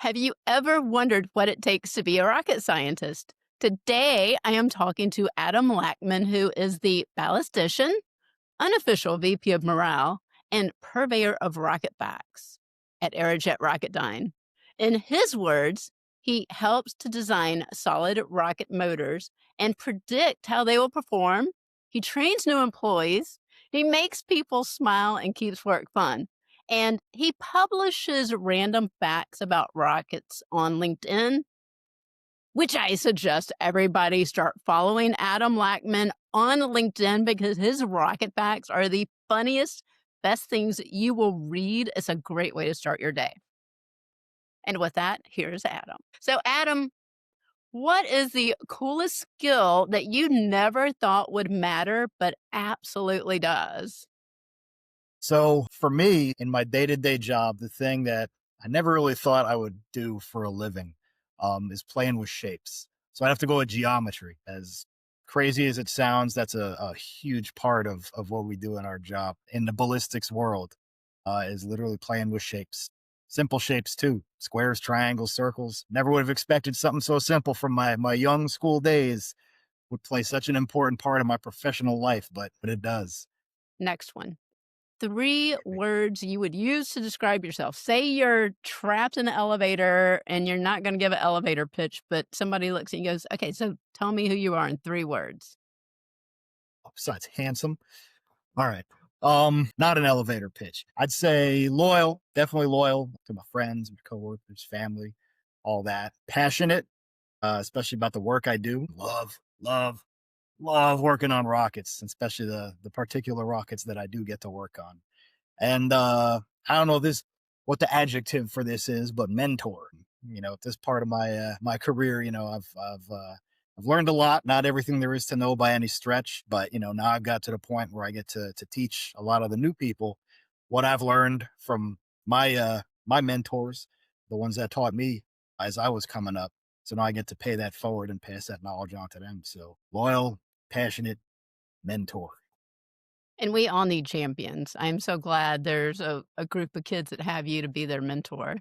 Have you ever wondered what it takes to be a rocket scientist? Today, I am talking to Adam Laakmann, who is the ballistician, unofficial VP of morale, and purveyor of rocket backs at Aerojet Rocketdyne. In his words, he helps to design solid rocket motors and predict how they will perform. He trains new employees. He makes people smile and keeps work fun. And he publishes random facts about rockets on LinkedIn, which I suggest everybody start following Adam Laakmann on LinkedIn because his rocket facts are the funniest, best things you will read. It's a great way to start your day. And with that, here's Adam. So, Adam, what is the coolest skill that you never thought would matter, but absolutely does? So for me, in my day-to-day job, the thing that I never really thought I would do for a living is playing with shapes. So I have to go with geometry. As crazy as it sounds, that's a huge part of what we do in our job. In the ballistics world, is literally playing with shapes. Simple shapes too. Squares, triangles, circles. Never would have expected something so simple from my young school days would play such an important part of my professional life, but it does. Next one. Three words you would use to describe yourself. Say you're trapped in an elevator and you're not going to give an elevator pitch, but somebody looks at you and goes, okay, so tell me who you are in three words. Besides handsome. All right. Not an elevator pitch. I'd say loyal, definitely loyal to my friends, my coworkers, family, all that. Passionate, especially about the work I do. Love working on rockets, especially the particular rockets that I do get to work on. And I don't know this what the adjective for this is, but mentor. At this part of my career, I've learned a lot. Not everything there is to know by any stretch, but now I've got to the point where I get to teach a lot of the new people what I've learned from my mentors, the ones that taught me as I was coming up. So now I get to pay that forward and pass that knowledge on to them. So loyal, passionate mentor. And we all need champions. I'm so glad there's a group of kids that have you to be their mentor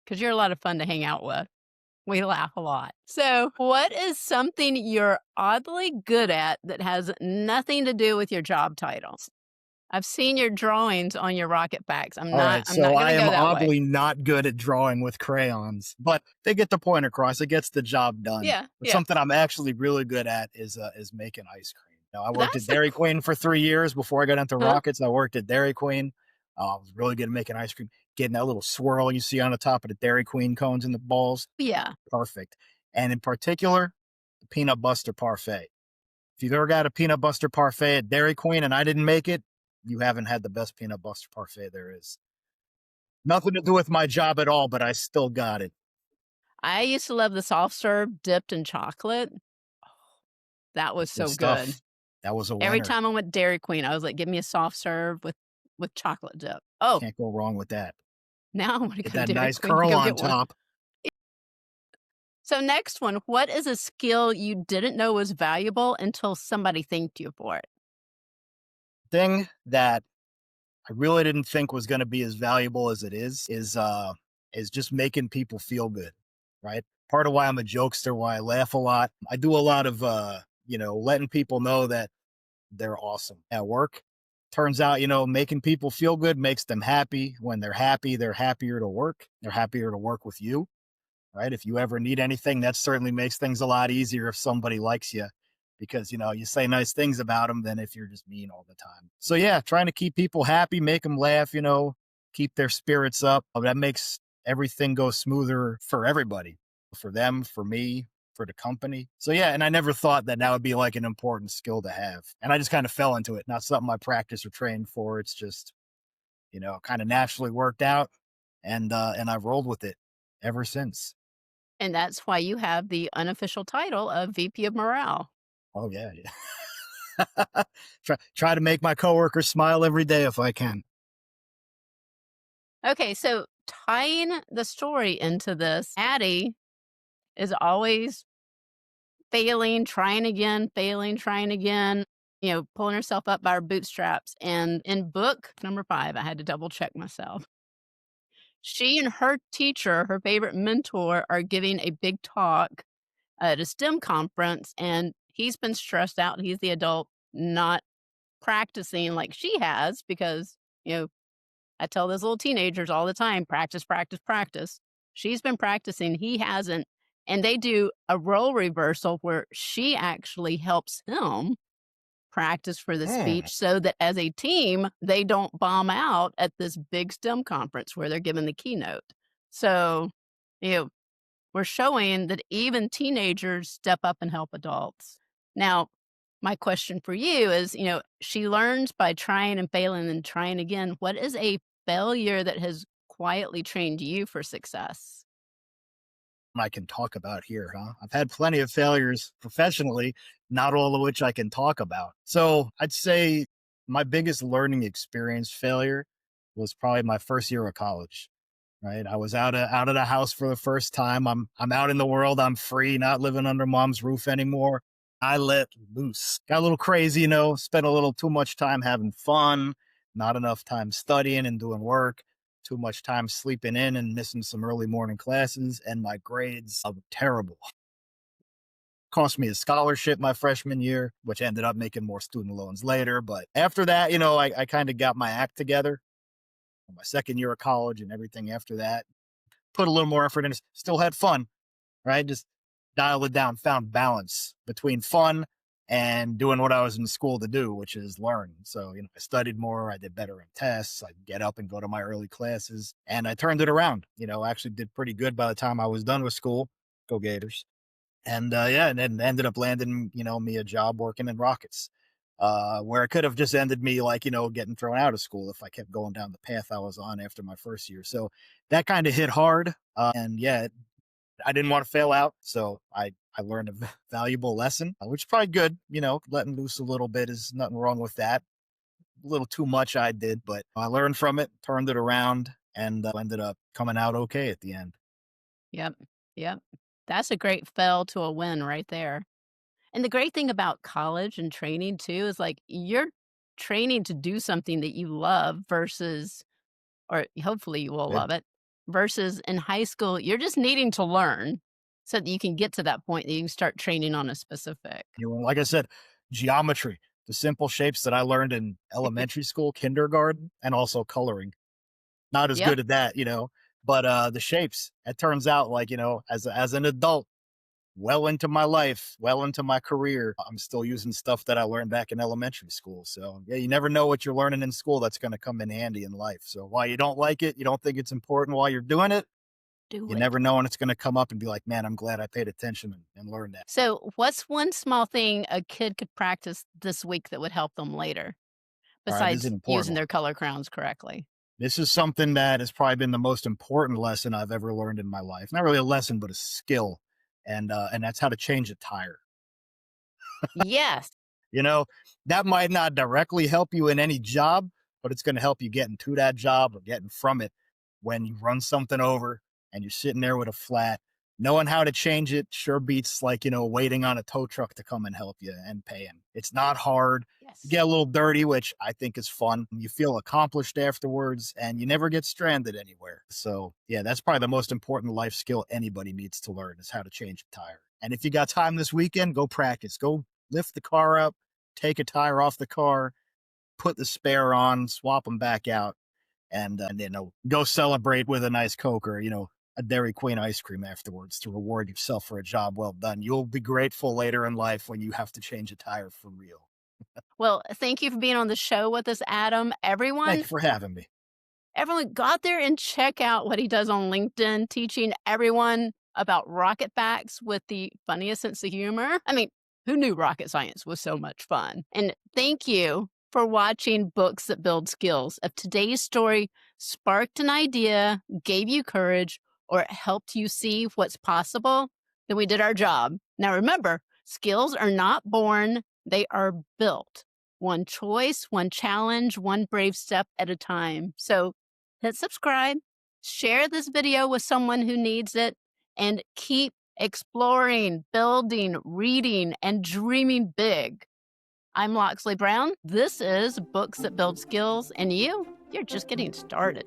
because you're a lot of fun to hang out with. We laugh a lot. So, what is something you're oddly good at that has nothing to do with your job titles? I've seen your drawings on your rocket packs. I'm All not right, I'm so not I gonna am go that way. oddly not good at drawing with crayons, but they get the point across. It gets the job done. Yeah, But yeah. something I'm actually really good at is making ice cream. I worked at That's the Dairy cool Queen for 3 years before I got into huh? rockets. I worked at Dairy Queen. I was really good at making ice cream. Getting that little swirl you see on the top of the Dairy Queen cones and the balls, Yeah. perfect. And in particular, the peanut butter parfait. If you've ever got a peanut butter parfait at Dairy Queen and I didn't make it, you haven't had the best peanut butter parfait there is. Nothing to do with my job at all, but I still got it. I used to love the soft serve dipped in chocolate. That was That's good so good. stuff. That was a Every winner. time I went to Dairy Queen, I was like, "Give me a soft serve with chocolate dip." Oh, Can't go wrong with that. now I wanna Get go to that Dairy nice Queen to curl go on get one. top. So next one, what is a skill you didn't know was valuable until somebody thanked you for it? Thing that I really didn't think was going to be as valuable as it is just making people feel good, right? Part of why I'm a jokester, why I laugh a lot. I do a lot of letting people know that they're awesome at work. Turns out, making people feel good makes them happy. When they're happy, they're happier to work. They're happier to work with you, right? If you ever need anything, that certainly makes things a lot easier if somebody likes you because, you say nice things about them than if you're just mean all the time. So, yeah, trying to keep people happy, make them laugh, keep their spirits up. That makes everything go smoother for everybody, for them, for me, for the company. So, yeah, and I never thought that would be like an important skill to have. And I just kind of fell into it. Not something I practiced or trained for. It's just, kind of naturally worked out and I've rolled with it ever since. And that's why you have the unofficial title of VP of morale. Oh yeah, yeah. Try to make my coworkers smile every day if I can. Okay, so tying the story into this, Addie is always failing, trying again, failing, trying again, pulling herself up by her bootstraps. And in book number 5, I had to double check myself. She and her teacher, her favorite mentor, are giving a big talk at a STEM conference, and he's been stressed out. He's the adult not practicing like she has because, you know, I tell those little teenagers all the time, practice, practice, practice. She's been practicing, he hasn't. And they do a role reversal where she actually helps him practice for the Mm. speech so that as a team, they don't bomb out at this big STEM conference where they're giving the keynote. So, you know, we're showing that even teenagers step up and help adults. Now, my question for you is, she learns by trying and failing and trying again. What is a failure that has quietly trained you for success? I can talk about here, huh? I've had plenty of failures professionally, not all of which I can talk about. So I'd say my biggest learning experience failure was probably my first year of college. Right, I was out of the house for the first time. I'm out in the world. I'm free, not living under mom's roof anymore. I let loose. Got a little crazy, spent a little too much time having fun, not enough time studying and doing work, too much time sleeping in and missing some early morning classes, and my grades are terrible. Cost me a scholarship my freshman year, which ended up making more student loans later. But after that, I kind of got my act together. My second year of college and everything after that, put a little more effort in, still had fun, right? Just dialed it down, found balance between fun and doing what I was in school to do, which is learn. So, I studied more, I did better in tests, I get up and go to my early classes, and I turned it around. I actually did pretty good by the time I was done with school. Go Gators. And yeah, and then ended up landing, me a job working in rockets. Where it could have just ended me like, getting thrown out of school if I kept going down the path I was on after my first year. So that kind of hit hard. And yeah, I didn't want to fail out. So I learned a valuable lesson, which is probably good. Letting loose a little bit is nothing wrong with that. A little too much I did, but I learned from it, turned it around, and ended up coming out okay at the end. Yep. Yep. That's a great fail to a win right there. And the great thing about college and training too is like you're training to do something that you love versus, or hopefully you will Yeah. love it, versus in high school, you're just needing to learn so that you can get to that point that you can start training on a specific. Like I said, geometry, the simple shapes that I learned in elementary school, kindergarten, and also coloring. Not as Yep. good at that, but the shapes, it turns out like, as an adult, well into my life, well into my career, I'm still using stuff that I learned back in elementary school. So yeah, you never know what you're learning in school that's going to come in handy in life. So while you don't like it, you don't think it's important while you're doing it, Do you it. never know when it's going to come up and be like, man, I'm glad I paid attention and learned that. So, what's one small thing a kid could practice this week that would help them later All right, this is besides an important using one. their color crowns correctly? This is something that has probably been the most important lesson I've ever learned in my life. Not really a lesson, but a skill. And that's how to change a tire. Yes. You know, that might not directly help you in any job, but it's going to help you getting to that job or getting from it when you run something over and you're sitting there with a flat. Knowing how to change it sure beats like, waiting on a tow truck to come and help you and paying. It's not hard. You Yes. get a little dirty, which I think is fun. You feel accomplished afterwards and you never get stranded anywhere. So, yeah, that's probably the most important life skill anybody needs to learn is how to change a tire. And if you got time this weekend, go practice. Go lift the car up, take a tire off the car, put the spare on, swap them back out, and go celebrate with a nice Coke or a Dairy Queen ice cream afterwards to reward yourself for a job well done. You'll be grateful later in life when you have to change a tire for real. Well, thank you for being on the show with us, Adam. Thank Everyone, you for having me. everyone go out there and check out what he does on LinkedIn, teaching everyone about rocket facts with the funniest sense of humor. I mean, who knew rocket science was so much fun? And thank you for watching Books That Build Skills. If today's story sparked an idea, gave you courage, or it helped you see what's possible, then we did our job. Now remember, skills are not born, they are built. One choice, one challenge, one brave step at a time. So hit subscribe, share this video with someone who needs it, and keep exploring, building, reading, and dreaming big. I'm Loxley Brown. This is Books That Build Skills, and you're just getting started.